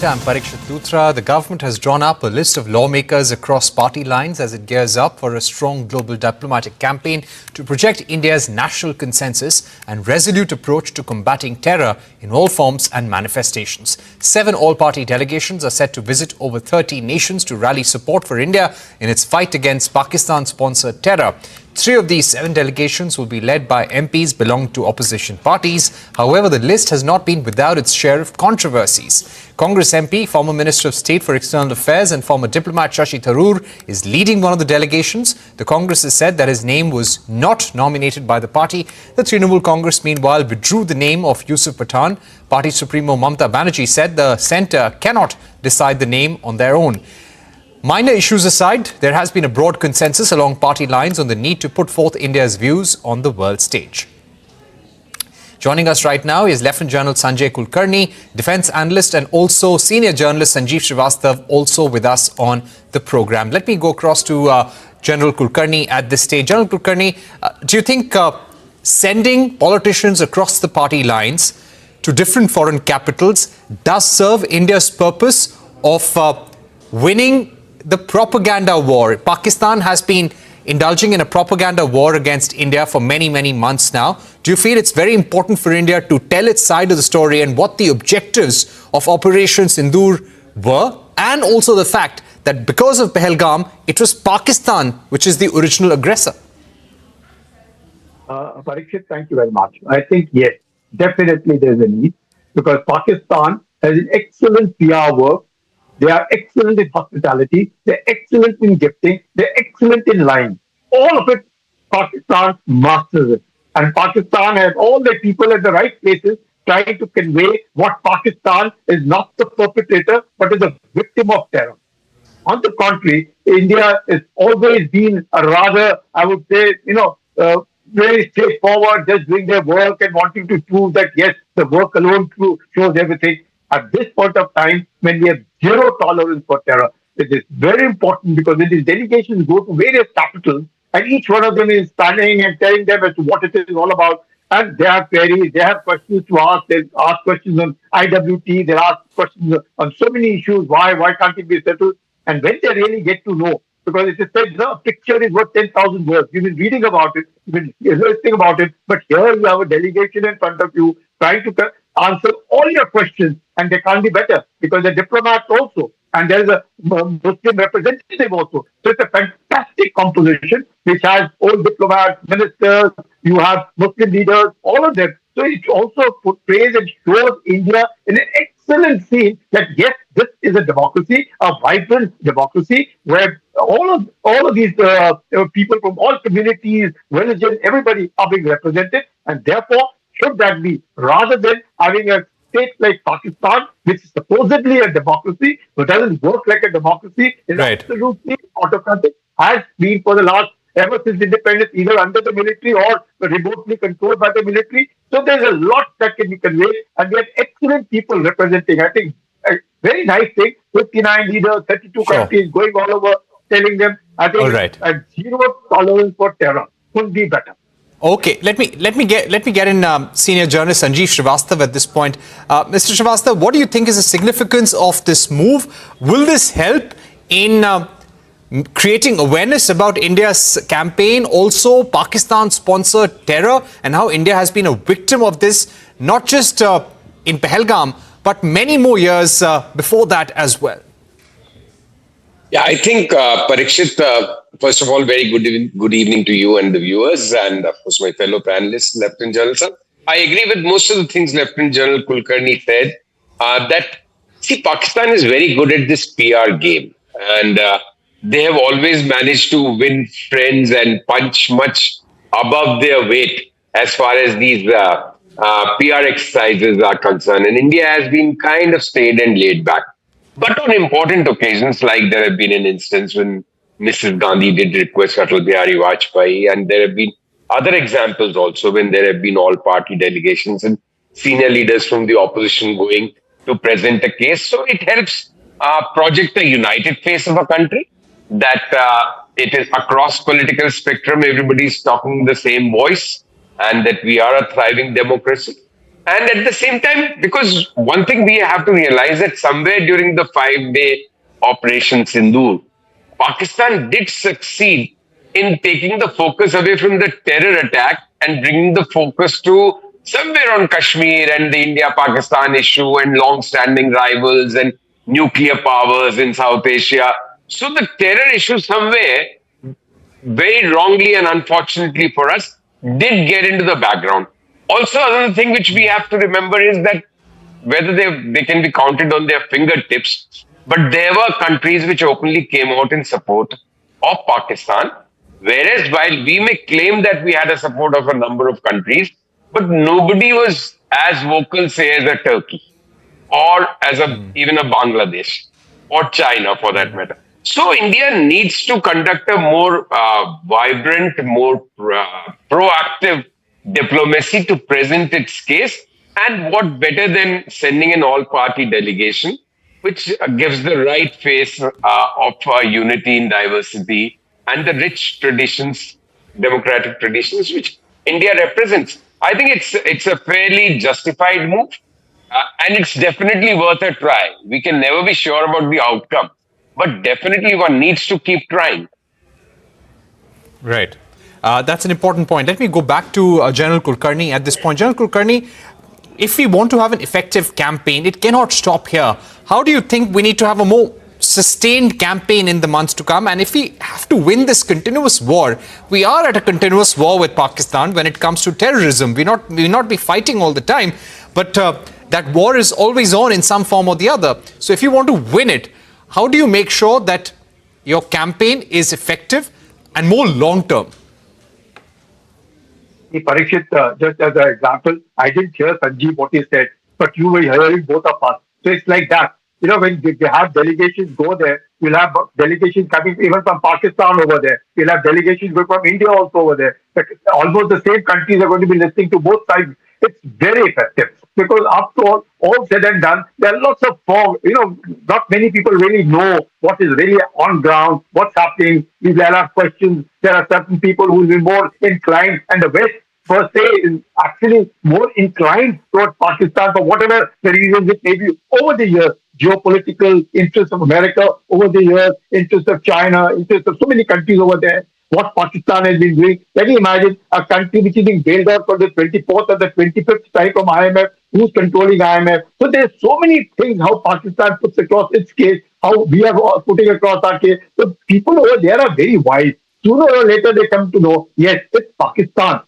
I'm Parikshit Luthra. The government has drawn up a list of lawmakers across party lines as it gears up for a strong global diplomatic campaign to project India's national consensus and resolute approach to combating terror in all forms and manifestations. 7 all-party delegations are set to visit over 30 nations to rally support for India in its fight against Pakistan-sponsored terror. 3 of these 7 delegations will be led by MPs belonging to opposition parties. However, the list has not been without its share of controversies. Congress MP, former Minister of State for External Affairs and former diplomat Shashi Tharoor is leading one of the delegations. The Congress has said that his name was not nominated by the party. The Trinamool Congress, meanwhile, withdrew the name of Yusuf Pathan. Party Supremo Mamta Banerjee said the centre cannot decide the name on their own. Minor issues aside, there has been a broad consensus along party lines on the need to put forth India's views on the world stage. Joining us right now is Lieutenant General Sanjay Kulkarni, Defence Analyst and also Senior Journalist Sanjeev Srivastava, also with us on the programme. Let me go across to General Kulkarni at this stage. General Kulkarni, do you think sending politicians across the party lines to different foreign capitals does serve India's purpose of winning the propaganda war? Pakistan has been indulging in a propaganda war against India for many, many months now. Do you feel it's very important for India to tell its side of the story and what the objectives of Operation Sindoor were? And also the fact that because of Pahalgam, it was Pakistan which is the original aggressor. Parikshit, thank you very much. I think, yes, definitely there's a need because Pakistan has an excellent PR work. They are excellent in hospitality. They're excellent in gifting. They're excellent in lying. All of it, Pakistan masters it. And Pakistan has all the people at the right places trying to convey what Pakistan is not the perpetrator, but is a victim of terror. On the contrary, India has always been a rather, I would say, very straightforward, just doing their work and wanting to prove that, yes, the work alone shows everything. At this point of time, when we have zero tolerance for terror, it is very important because these delegations go to various capitals and each one of them is standing and telling them as to what it is all about. And they have queries, they have questions to ask. They ask questions on IWT, they ask questions on so many issues. Why can't it be settled? And when they really get to know, because it is said, a picture is worth 10,000 words. You've been reading about it, you've been listening about it, but here you have a delegation in front of you trying to answer all your questions, and they can't be better because they're diplomats also, and there's a Muslim representative also. So it's a fantastic composition which has all diplomats, ministers, you have Muslim leaders, all of them. So it also portrays and shows India in an excellent scene that yes, this is a democracy, a vibrant democracy where all of these people from all communities, religion, everybody are being represented, and therefore should that be, rather than having a state like Pakistan, which is supposedly a democracy, but doesn't work like a democracy, is absolutely autocratic, has been for the last, ever since independence, either under the military or remotely controlled by the military. So there's a lot that can be conveyed, and we have excellent people representing. I think a very nice thing, 59 leaders, 32 countries going all over, telling them, I think a zero tolerance for terror could be better. Okay, let me get in Senior Journalist Sanjeev Srivastava at this point. Mr. Srivastava, what do you think is the significance of this move? Will this help in creating awareness about India's campaign, also Pakistan-sponsored terror, and how India has been a victim of this, not just in Pahalgam, but many more years before that as well? Yeah, I think, Parikshit, first of all, very good evening to you and the viewers, and of course, my fellow panelists, Lieutenant General sir. I agree with most of the things Lieutenant General Kulkarni said, Pakistan is very good at this PR game, and they have always managed to win friends and punch much above their weight as far as these PR exercises are concerned. And India has been kind of staid and laid back. But on important occasions, like there have been an instance when Mrs. Gandhi did request Atal Bihari Vajpayee, and there have been other examples also when there have been all-party delegations and senior leaders from the opposition going to present a case. So it helps project a united face of a country, that it is across political spectrum, everybody is talking the same voice, and that we are a thriving democracy. And at the same time, because one thing we have to realize that somewhere during the 5 day Operation Sindoor, Pakistan did succeed in taking the focus away from the terror attack and bringing the focus to somewhere on Kashmir and the India-Pakistan issue and long-standing rivals and nuclear powers in South Asia. So the terror issue somewhere, very wrongly and unfortunately for us, did get into the background. Also, another thing which we have to remember is that whether they can be counted on their fingertips, but there were countries which openly came out in support of Pakistan. Whereas while we may claim that we had a support of a number of countries, but nobody was as vocal, say, as a Turkey or as even a Bangladesh or China for that matter. So India needs to conduct a more vibrant, more proactive diplomacy to present its case. And what better than sending an all-party delegation, which gives the right face of unity in diversity and the rich traditions, democratic traditions, which India represents. I think it's a fairly justified move. And it's definitely worth a try. We can never be sure about the outcome, but definitely one needs to keep trying. Right. That's an important point. Let me go back to General Kulkarni at this point. General Kulkarni, if we want to have an effective campaign, it cannot stop here. How do you think we need to have a more sustained campaign in the months to come? And if we have to win this continuous war, we are at a continuous war with Pakistan when it comes to terrorism. We will not be fighting all the time, but that war is always on in some form or the other. So if you want to win it, how do you make sure that your campaign is effective and more long-term? Parikshit, just as an example, I didn't hear Sanjay what he said, but you were hearing both of us. So it's like that. You know, when they have delegations go there, you'll have delegations coming even from Pakistan over there. You'll have delegations going from India also over there. Almost the same countries are going to be listening to both sides. It's very effective because after all said and done, there are lots of fog. You know, not many people really know what is really on ground, what's happening. There are questions. There are certain people who will be more inclined, and the West per se is actually more inclined towards Pakistan for whatever the reasons it may be over the years. Geopolitical interests of America over the years, interests of China, interests of so many countries over there. What Pakistan has been doing. Can you imagine a country which is being bailed out for the 24th or the 25th time from IMF? Who's controlling IMF? So there's so many things how Pakistan puts across its case, how we are putting across our case. So people over there are very wise. Sooner or later they come to know, yes, it's Pakistan,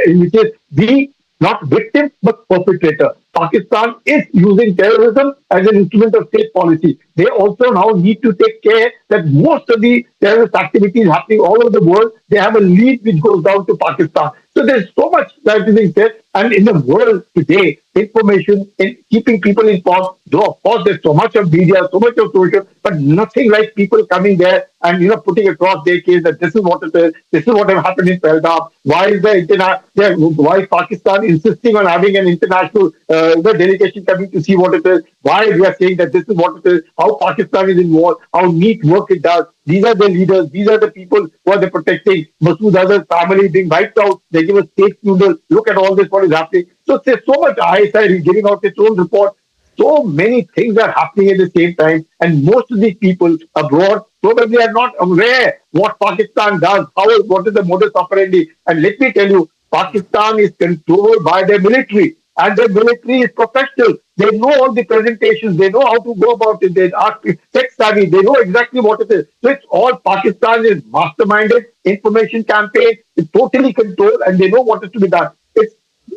which is the not victim but perpetrator. Pakistan is using terrorism as an instrument of state policy. They also now need to take care that most of the terrorist activities happening all over the world, they have a lead which goes down to Pakistan. So there's so much that is being said. And in the world today, information and keeping people informed, though of course there's so much of media, so much of social, but nothing like people coming there and putting across their case that this is what it is, this is what has happened in Peldam. Why is why is Pakistan insisting on having an international delegation coming to see what it is? Why we are saying that this is what it is? How Pakistan is involved? How neat work it does? These are the leaders. These are the people who are they protecting. Masood Azhar's family being wiped out. They give a state funeral. Look at all this, what is happening. So there's so much ISI is giving out its own report. So many things are happening at the same time. And most of these people abroad probably are not aware what Pakistan does, what is the modus operandi. And let me tell you, Pakistan is controlled by their military. And the military is professional. They know all the presentations. They know how to go about it. They are tech savvy. They know exactly what it is. So it's all Pakistan is masterminded information campaign. It's totally controlled, and they know what is to be done.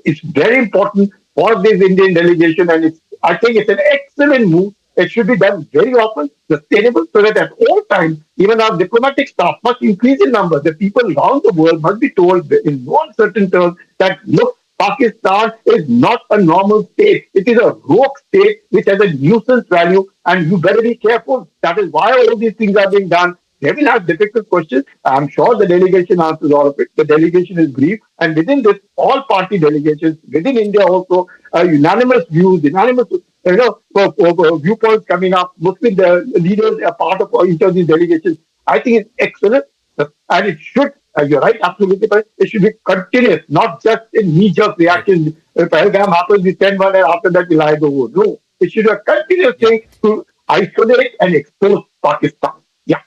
It's very important for this Indian delegation, and I think it's an excellent move. It should be done very often, sustainable, so that at all times, even our diplomatic staff must increase in number. The people around the world must be told in no uncertain terms that look, Pakistan is not a normal state. It is a rogue state which has a nuisance value, and you better be careful. That is why all these things are being done. They will have difficult questions. I'm sure the delegation answers all of it. The delegation is brief, and within this, all party delegations within India also unanimous views, unanimous viewpoints coming up. Muslim leaders are part of each of these delegations. I think it's excellent, and it should. You're right, absolutely right. It should be continuous, not just in knee-jerk reactions If Pahalgam happens, we send one, and after that we lie the wood. No, it should be a continuous thing to isolate and expose Pakistan. Yeah.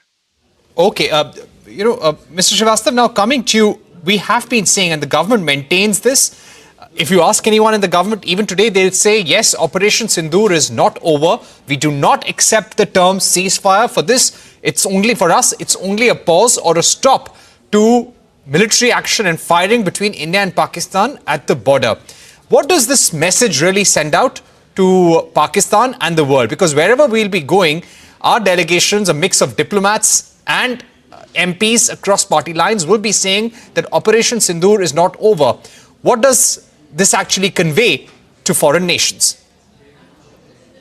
Okay, Mr. Srivastav, now coming to you, we have been saying, and the government maintains this. If you ask anyone in the government, even today, they'll say, yes, Operation Sindoor is not over. We do not accept the term ceasefire. For this, it's only for us, it's only a pause or a stop to military action and firing between India and Pakistan at the border. What does this message really send out to Pakistan and the world? Because wherever we'll be going, our delegations, a mix of diplomats and MPs across party lines, will be saying that Operation Sindoor is not over. What does this actually convey to foreign nations?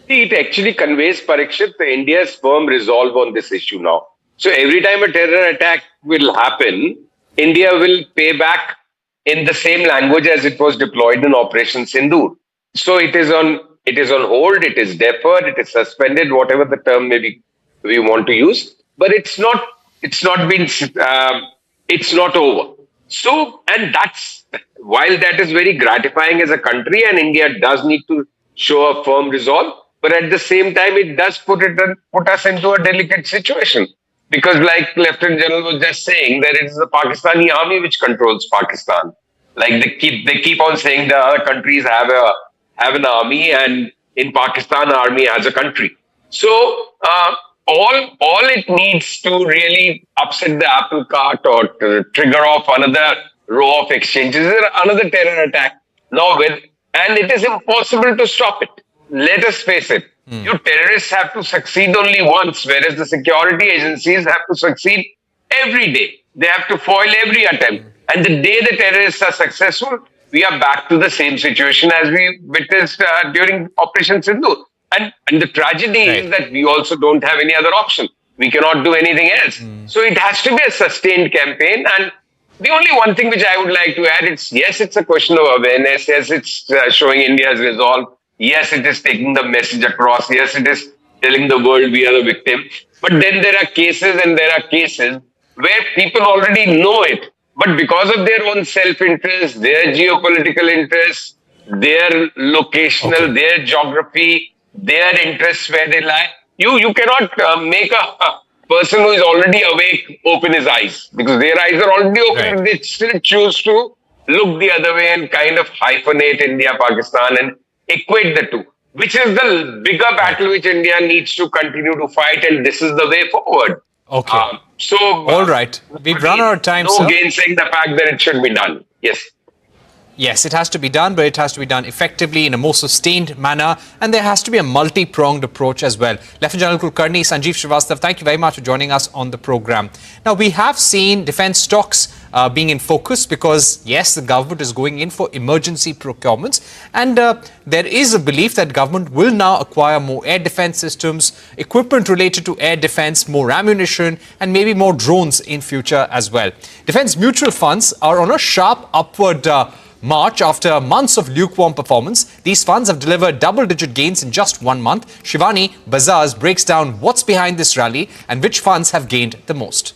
It actually conveys, Parikshit, India's firm resolve on this issue now. So every time a terror attack will happen, India will pay back in the same language as it was deployed in Operation Sindoor. So it is on hold, it is deferred, it is suspended, whatever the term maybe we want to use. But it's not over. So, and that's, while that is very gratifying as a country, and India does need to show a firm resolve, but at the same time, it does put us into a delicate situation. Because like Lieutenant General was just saying, that it is the Pakistani army which controls Pakistan. Like they keep on saying the other countries have an army, and in Pakistan, the army has a country. So all it needs to really upset the apple cart or to trigger off another row of exchanges is another terror attack. And it is impossible to stop it. Let us face it. You terrorists have to succeed only once, whereas the security agencies have to succeed every day. They have to foil every attempt. And the day the terrorists are successful, we are back to the same situation as we witnessed during Operation Sindoor. And the tragedy is that we also don't have any other option. We cannot do anything else. So it has to be a sustained campaign. And the only one thing which I would like to add is, yes, it's a question of awareness. Yes, it's showing India's resolve. Yes, it is taking the message across. Yes, it is telling the world we are the victim. But then there are cases where people already know it. But because of their own self-interest, their geopolitical interests, their locational, their geography, their interests where they lie, you cannot make a person who is already awake open his eyes, because their eyes are already open. They still choose to look the other way and kind of hyphenate India, Pakistan and equate the two, which is the bigger battle which India needs to continue to fight, and this is the way forward. Okay. All right. We've run out of time, no sir. No gainsaying the fact that it should be done. Yes. Yes, it has to be done, but it has to be done effectively in a more sustained manner, and there has to be a multi-pronged approach as well. Lieutenant General Kulkarni, Sanjay Srivastav, thank you very much for joining us on the program. Now, we have seen defence stocks being in focus because, yes, the government is going in for emergency procurements, and there is a belief that government will now acquire more air defence systems, equipment related to air defence, more ammunition, and maybe more drones in future as well. Defence mutual funds are on a sharp upward march after months of lukewarm performance. These funds have delivered double-digit gains in just 1 month. Shivani Bazars breaks down what's behind this rally and which funds have gained the most.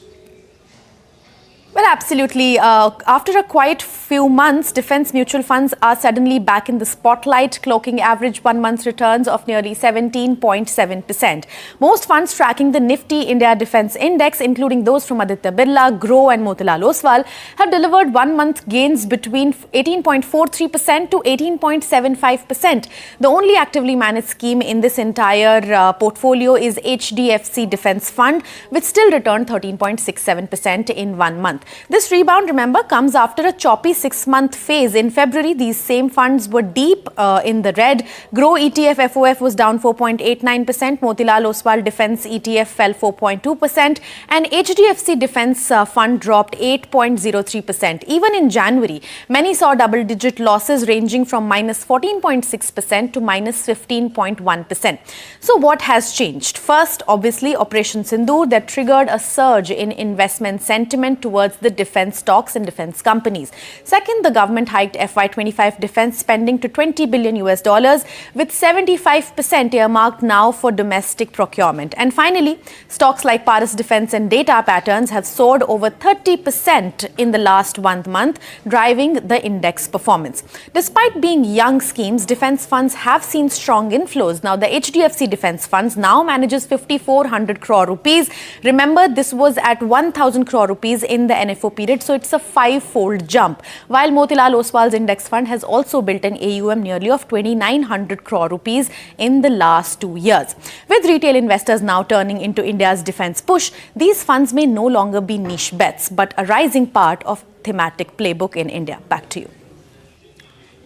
Well, absolutely. After a quiet few months, defence mutual funds are suddenly back in the spotlight, clocking average 1 month returns of nearly 17.7%. Most funds tracking the Nifty India Defence Index, including those from Aditya Birla, Grow and Motilal Oswal, have delivered 1 month gains between 18.43% to 18.75%. The only actively managed scheme in this entire portfolio is HDFC Defence Fund, which still returned 13.67% in 1 month. This rebound, remember, comes after a choppy 6-month phase. In February, these same funds were deep in the red. Grow ETF FOF was down 4.89%. Motilal Oswal Defence ETF fell 4.2%. And HDFC Defence Fund dropped 8.03%. Even in January, many saw double-digit losses ranging from minus 14.6% to minus 15.1%. So what has changed? First, obviously, Operation Sindoor that triggered a surge in investment sentiment towards towards the defence stocks and defence companies. Second, the government hiked FY25 defence spending to $20 billion with 75% earmarked now for domestic procurement. And finally, stocks like Paris Defence and Data Patterns have soared over 30% in the last 1 month, driving the index performance. Despite being young schemes, defence funds have seen strong inflows. Now, the HDFC Defence Funds now manages 5,400 crore rupees. Remember, this was at 1,000 crore rupees in the NFO period, so it's a 5-fold jump. While Motilal Oswal's index fund has also built an AUM nearly of 2,900 crore rupees in the last 2 years. With retail investors now turning into India's defence push, these funds may no longer be niche bets, but a rising part of thematic playbook in India. Back to you.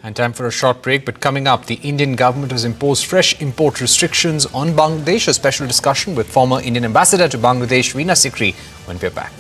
And time for a short break, but coming up, the Indian government has imposed fresh import restrictions on Bangladesh. A special discussion with former Indian ambassador to Bangladesh, Veena Sikri, when we're back.